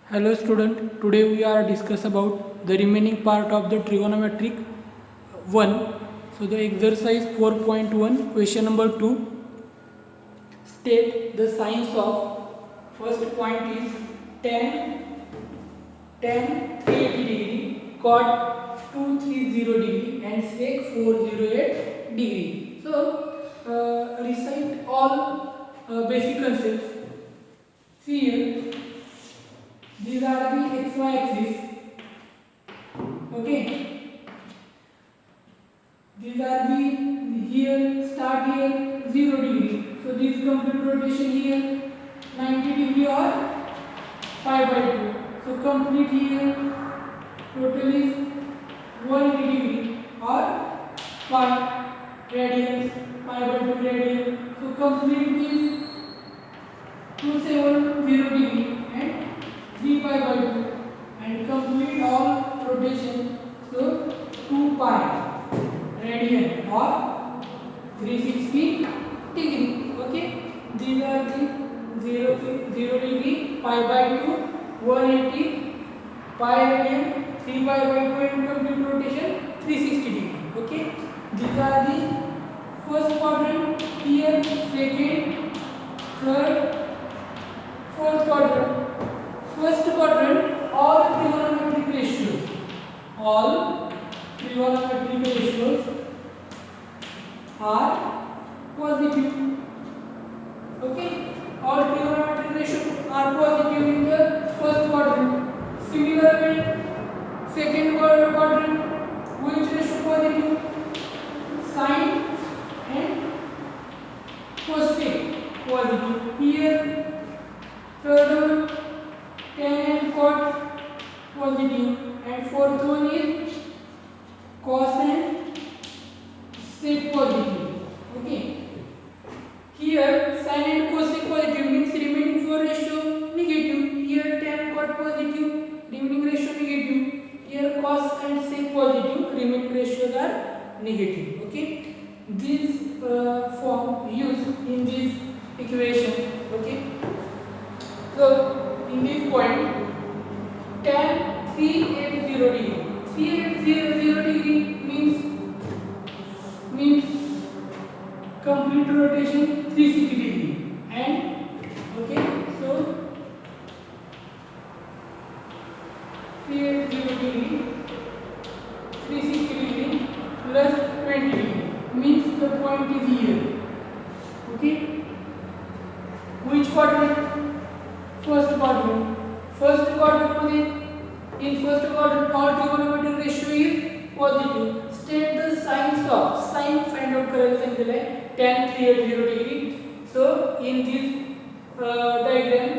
Hello student, today we are discuss about the remaining part of the trigonometric 1. So the exercise 4.1 question number 2, state the signs of first point is tan 380 degree, cot 230 degree and sec 408 degree. So recite all basic concepts. See here, these are the xy axis. Okay, these are the here start here 0 degree. So this complete rotation here 90 degree or pi by 2. So complete here total is 180 degree or pi radians, pi by 2 radian. So complete is 270 degree and 3 pi by 2 and complete all rotation. So 2 pi radian or 360 degree. Okay, these are the 0 degree, pi by 2, 180 pi radian, 3 pi by 2 and complete rotation 360 degree. Okay, these are the first quadrant here, second, third, fourth quadrant. First quadrant, all trigonometric ratios. All trigonometric ratios are positive. Okay, all trigonometric ratios are positive in the first quadrant. Similarly, second quadrant, which ratio positive? Sine and cosec positive. Here, third one, tan and cot positive, and fourth one is cos and sec positive. Okay, here sin and cosec positive means remaining 4 ratio negative. Here tan cot positive, remaining ratio negative. Here cos and sec positive, remaining ratios are negative. Okay, this form used in this equation. Okay, so in this point, tan 380 degree. 380 degree means complete rotation 360 degree. And okay, so 380 degree, 360 degree plus 20 degree means the point is here. Okay, which quadrant? First quadrant. First quadrant मध्ये in first quadrant all trigonometric ratio is positive. State the signs of sign find out करायला सांगितलं आहे tan 380 degree. So in this diagram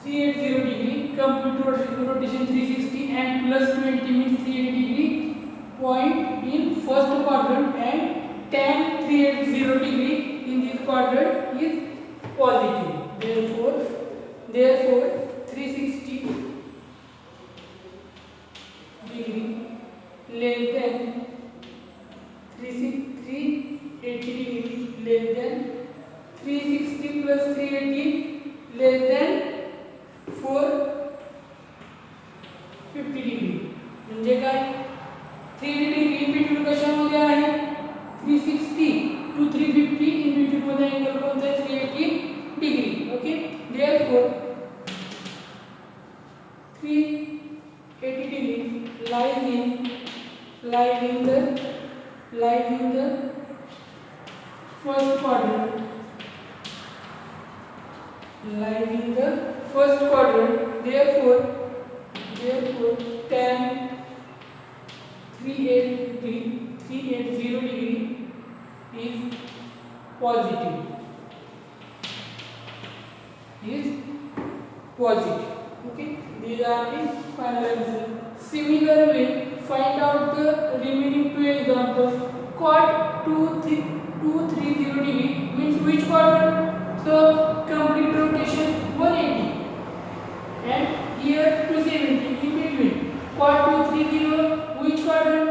380 degree complete rotation 360 and plus 20 means 380 degree point in first quadrant and tan 380 degree in this quadrant is positive. Therefore 360 degree less than 380 degree less than 360 plus 380 less than 450 degree. म्हणजे काय 380 degree in between कशामध्ये आहे 360 to 350 in between मध्ये angle कोणता आहे 380 degree. Okay, therefore 380 degree lies in the first quadrant. Lies in the first quadrant. Therefore tan 380 degree is positive. Okay, these are the final answer. Similarly, find out the remaining two examples. Cot 230 degree means which quadrant? So complete rotation 180 and here 270 in between. Cot 230 which quadrant?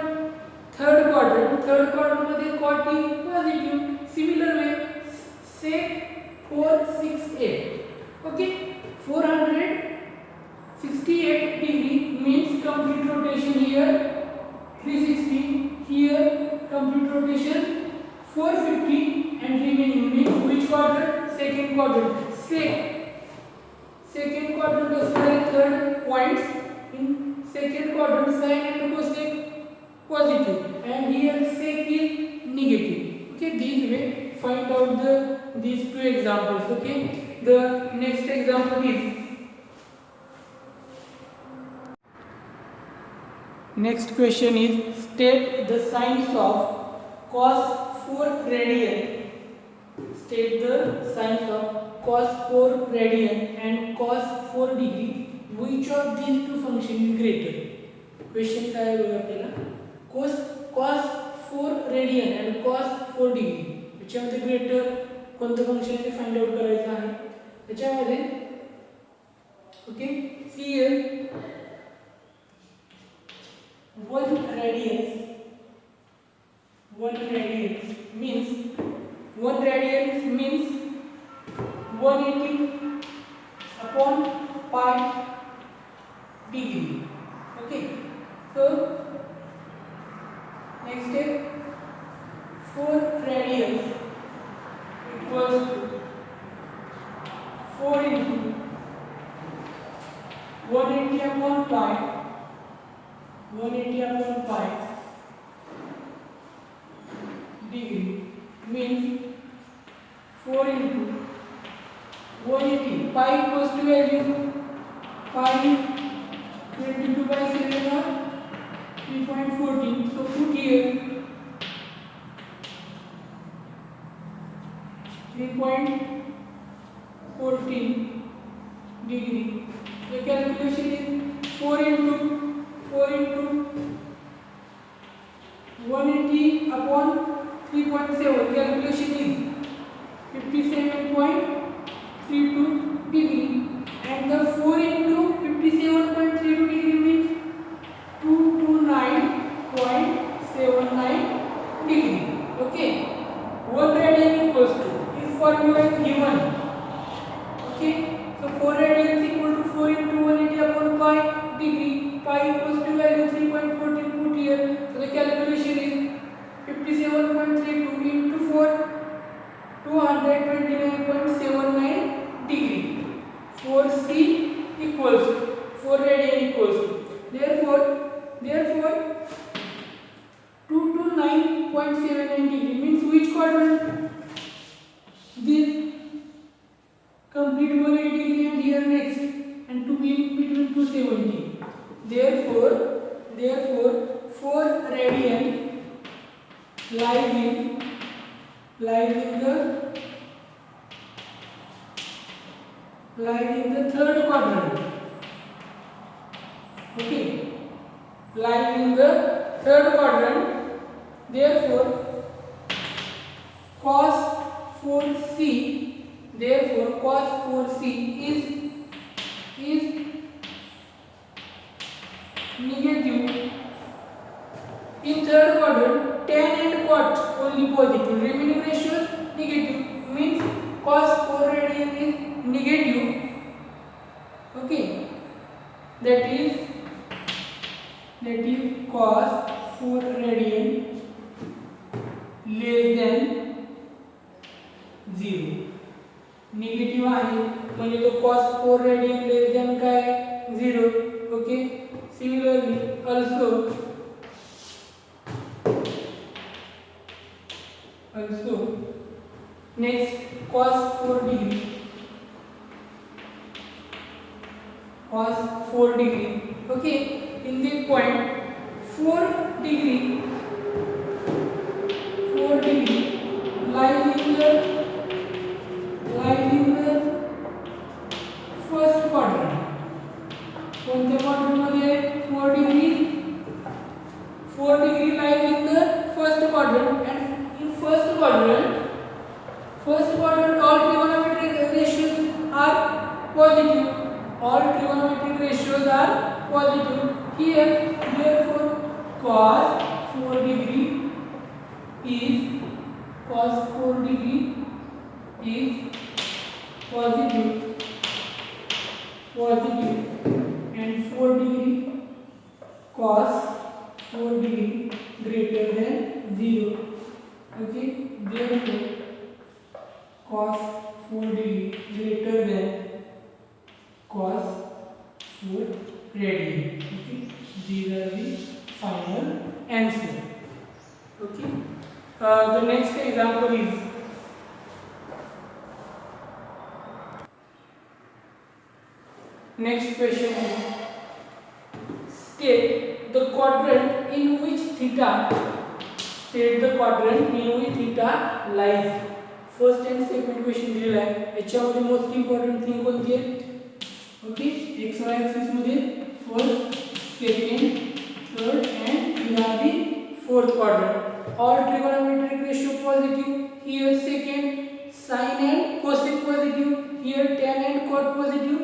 Third quadrant. Third quadrant मध्ये cot is positive. Similar way sec 468. Okay, 400 second quadrant also there are third points. In second quadrant sin and cosec positive and here sec is negative. Okay, these way find out these two examples. Okay, the next example is next question is state the signs of cos 4 radian. State the signs of cos 4 radian and cos 4 degree. Which of these two functions is greater? Question काय आहे बघा आपल्याला. cos 4 radian and cos 4 degree याच्यामध्ये greater कोणतं function आहे ते find out करायचं आहे. त्याच्यामध्ये okay see here 1 radian means 180 upon pi degree. Okay, so next step 4 radians equals to 4 into 180 upon pi degree means 4 into 180. Pi equals to value pi is 22 by 7 or 3.14. So put here 3.14 degree. The calculation is 4 into 180 upon 3.7. Calculation is 57.32 degree and the 4 into 57.32 degree means 229.79 degree. Okay, 1 radian equals to this formula is given. Okay, so 4 radian is equal to 4 into 180 upon pi degree. Pi equals to value 3.14 put here. So the calculation is 57.32 into 4 229.79 degree. 4C equals 4 radian equals therefore 229.79 degree means which quadrant? This complete 180 degree and here next and to be between 270. Therefore 4 radian lies in the third quadrant. Okay, lies in the third quadrant. Therefore cos 4c is negative. In third quadrant tan and cot only positive, remaining ratios negative means cos 4 radian is negative. Okay, that is cos 4 radian less than 0. Negative आहे म्हणजे तो cos 4 radian less than काय 0. Okay, similarly also next cos 4 degree okay, in this point 4 degree lies in the first quadrant. कोणत्या quadrant मध्ये 4 degree lies in the first quadrant and in first quadrant all trigonometric ratios are positive. Here therefore cos 4 degree is positive and 4 degree cos 4 degree greater than 0. Okay, therefore cos 4 degree greater The next example is next question is state the quadrant in which theta lies. First and second question दिलेला आहे. याच्यामध्ये most important thing कोणती आहे? Okay, x वाय axis मध्ये first, second, third and here are the fourth quadrant. All trigonometric ratio positive. Here second, sine and cosec positive. Here tan and cot positive.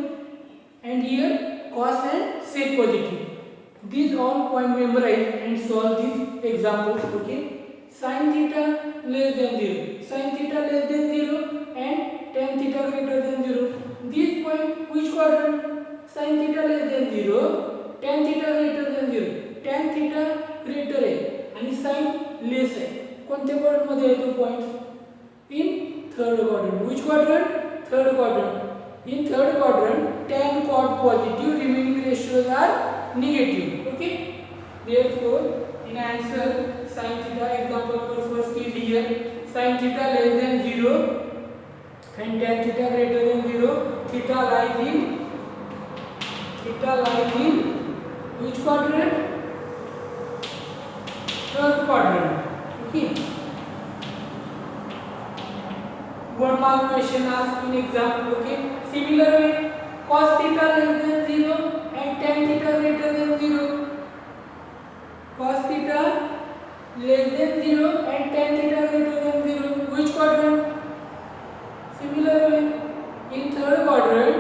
And here cos and sec positive. These all point memorize and solve these examples. Okay. Sin theta less than 0. Sin theta less than 0 and tan theta greater than 0. These point which quadrant? Sin theta less than 0, tan theta greater than 0. Tan theta greater आहे आणि sin less आहे. कोणत्या quadrant मध्ये आहे तो point? In third quadrant. Which quadrant? Third quadrant. In third quadrant, tan cot positive, remaining ratios are negative. Okay. Therefore, in answer, sin theta, example number first is here. Sin theta less than 0 and tan theta greater than 0. Theta lies in which quadrant? Third quadrant. Okay. One mark question asked in exam. Okay. Similarly, cos theta less than 0 and tan theta greater than 0. Cos theta less than 0 and tan theta greater than 0. Which quadrant? Similarly, in third quadrant,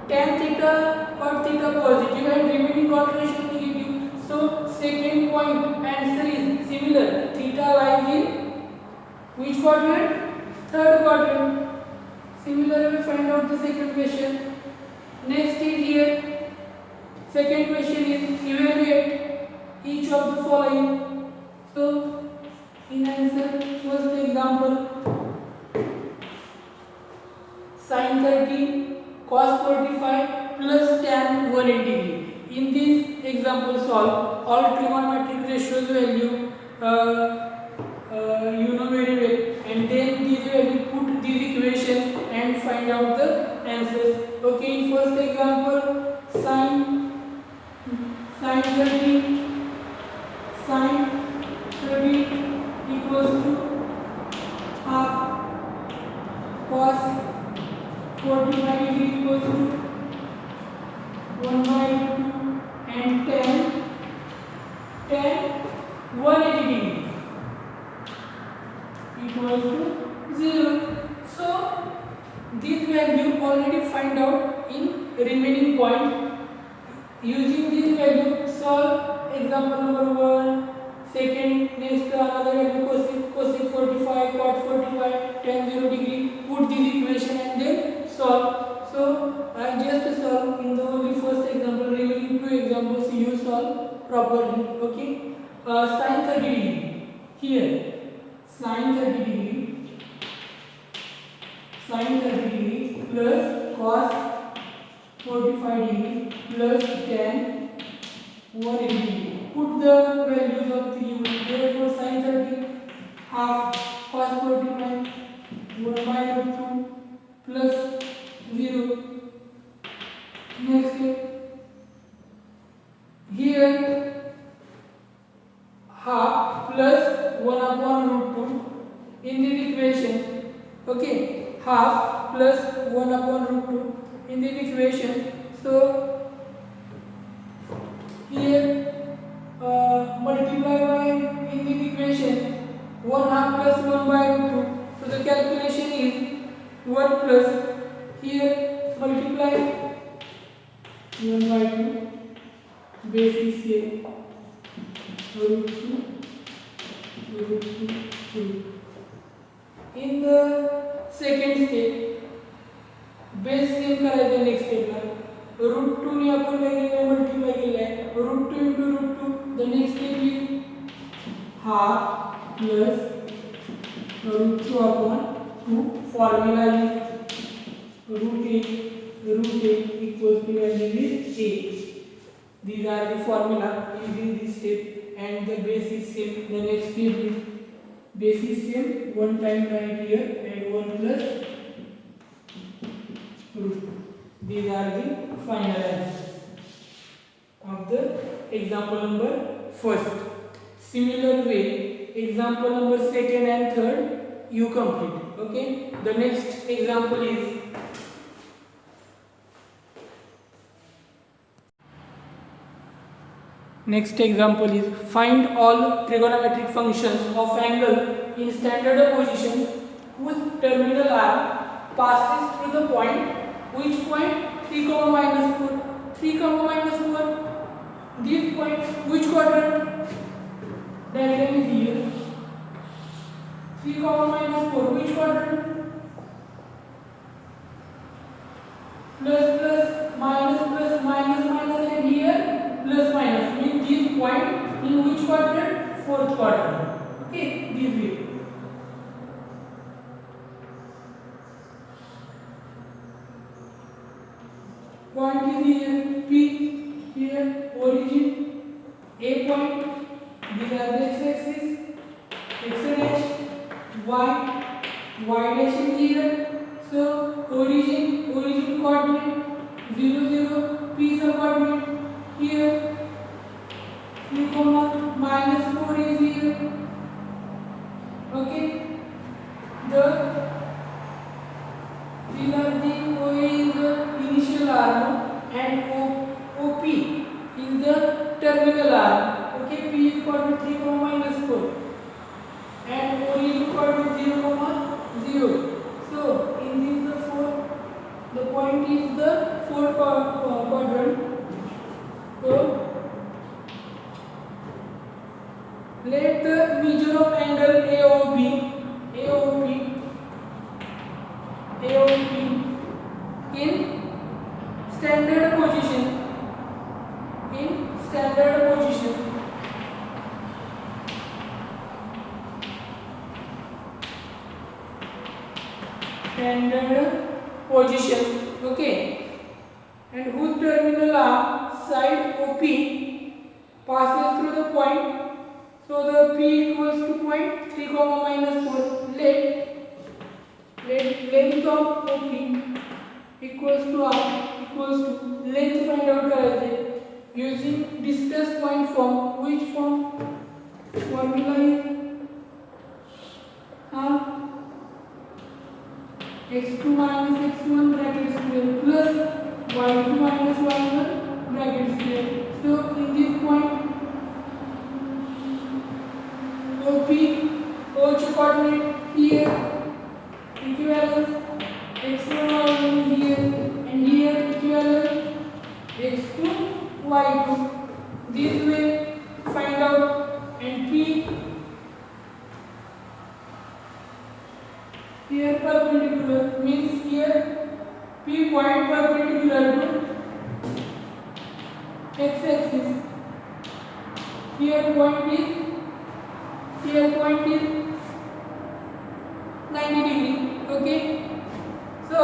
tan theta cot theta positive and remaining cot ratio negative. So second point answer is similar. Theta lies in which quadrant? Third quadrant. Similarly, find out the second question. Next is here. Second question is evaluate each of the following. So in answer, first example, sin 30 cos 45 plus tan 180 degree. In this example solve all trigonometric ratios value you know very well, and then these value put these equation and find out the answers. Okay, first example, sin 30 equals to half, cos 45 degree equals to 1 by 2 and tan 180 degree equals to 0. So this value already find out in remaining point. Using this value solve example number 1. Second, next another value cosec 45, cot 45, tan 0 degree. Put this equation and then solve. So I just solve in the only first example. Remaining two examples you solve properly. Okay. Sin 30 degree. Here sin 30 degree plus cos 45 degree plus tan 180 degree. Put the values of the unit. Therefore sin 30 half cos 45 1 by 2 plus 0. Next here half plus 1 upon root 2 in this equation. Okay, half plus 1 upon root 2 in this equation. So here multiply by in this equation 1 half plus 1 by root 2. So the calculation is 1 plus here multiply 1 by 2 base is here root 2. In the second step base same करायचं next स्टेपला root 2 ने आपण काय केलं multiply केलंय root 2 into root 2. The next step is half plus root 2 upon 2. Formula is root a equals to value is a. These are the formula using this step and the base is same. The next step is Base is same, 1 time right here and 1 plus root. These are the final answers of the example number first. Similar way, example number second and third you complete. Okay. The next example is find all trigonometric functions of angle in standard position whose terminal arm passes through the point. Which point? 3, minus 4. 3, minus 4. This point, which quadrant? Diagram is here. 3, minus 4. Which quadrant? Plus, minus, minus, and here plus minus. Means this point in which quadrant? Fourth quadrant. Okay, this way. Point is here, P, here, origin, A point, these are the x-axis, x dash, y dash is here, so origin coordinate, 0, 0, P is a coordinate, here, 3, minus 4 is here, okay, these are the OA is the initial arm and OP is the terminal arm. Okay, P is equal to 3, minus 4 and O is equal to 0, 0. So in this the point is the fourth quadrant. So let the measure of angle AOP in standard position. Standard position, okay, and whose terminal arm side OP passes through the point. So the P equals to point 3, minus 4. Let length of OP equals to R equals to length find out करायचे using distance point form. Which form? Formula is x2 minus x1 bracket square plus y2 minus y1 bracket square. So in this point OH coordinate here, equivalence x1 y1 is here and here equivalence x2 y2. This way find out, and P here perpendicular means here P point perpendicular to x-axis. Here point is 90 degree. Okay, so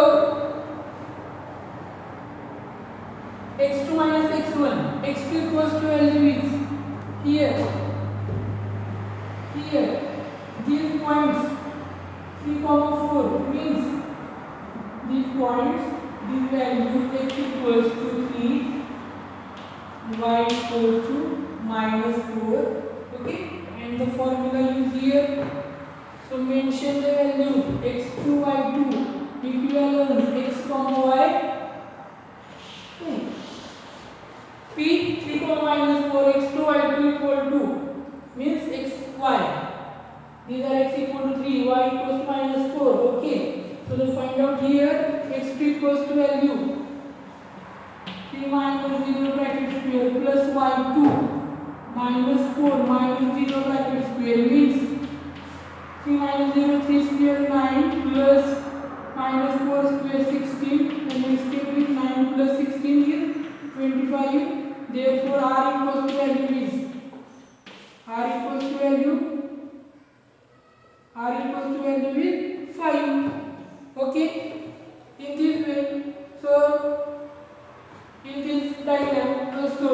x2 minus x1, x2 equals to LU is here. These points 3, 4 means these points, these values, x equals to 3, y equals to minus 4. Okay, and the formula is here. So mention the value x2, y2 equivalence x, y. Okay. P 3, minus 4 x2, y2 equal to means x, y. These are x equal to 3, y equals to minus 4. Okay. So to find out here x2 equals to value 3 minus 0 bracket square plus y2 minus 4 minus 0 bracket square means 3 minus 0 3 square 9 plus minus 4 square 16. The next step is 9 plus 16 is 25. Therefore R equals to value is is 5. Okay, in this way. So in this diagram also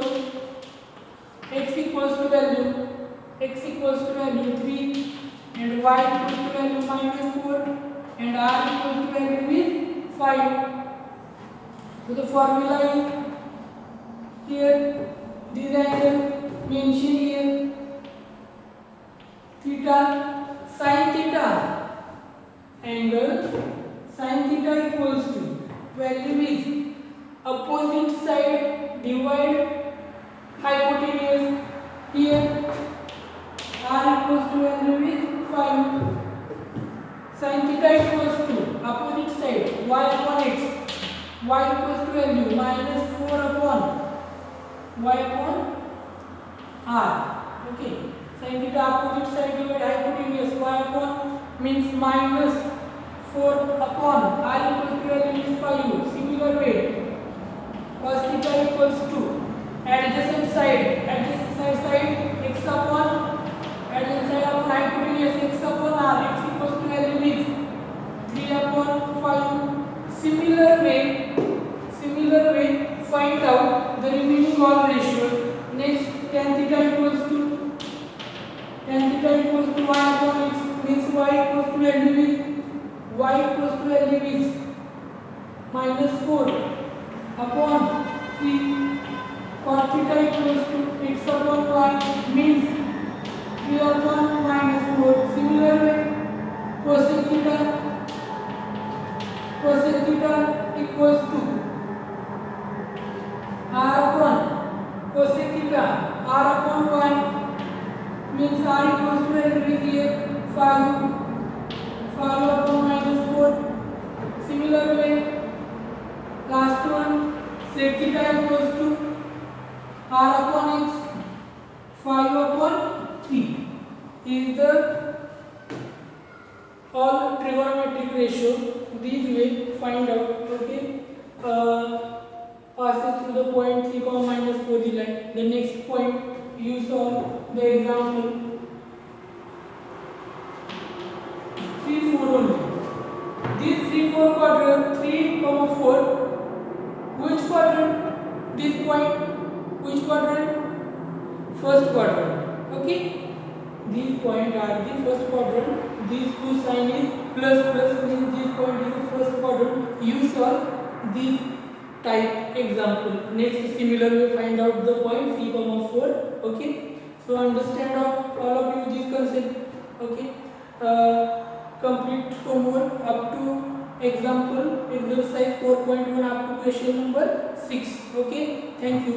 x equals to value 3 and y equals to value -4 and r equals to value is 5. So the formula is here, this angle mentioned here, theta, sin theta, angle sin theta equals to value is opposite side divide hypotenuse, here r equals to value is 5. Sin theta equals to opposite side y upon x, y equals to value -4 upon y upon r. Okay, sin theta opposite side divide hypotenuse, y upon means -4 upon r equals to value is 5. Similar way, cos theta equals to adjacent side x upon adjacent side upon hypotenuse x upon r, x equals to value is 3 upon 5. Similar way find out the remaining all ratio. Next, tan theta equals to y upon x, means y equals to value is -4 upon 3. Cos theta equals to x upon y, means 3 upon -4. Similar way, cosec theta equals to r upon cosec theta r upon y, means r equals to value is here 5 upon -4. Similar way, last one, sec theta equals to r upon x 5 upon 3 is the all trigonometric ratio. These way find out. Okay, passes through the point 3, -4 the line. The next point you solve the example 3, 4 only. This 3, 4 quadrant, 3, 4, which quadrant? This point, which quadrant? First quadrant. Okay, these points are the first quadrant. These two sign is plus means this point is the first quadrant. You solve this type example. Next, similar way find out the point 3, 4. Okay, so understand all of you this concept. Okay, complete homework up to example exercise 4.1 up to question number 6. Okay, thank you.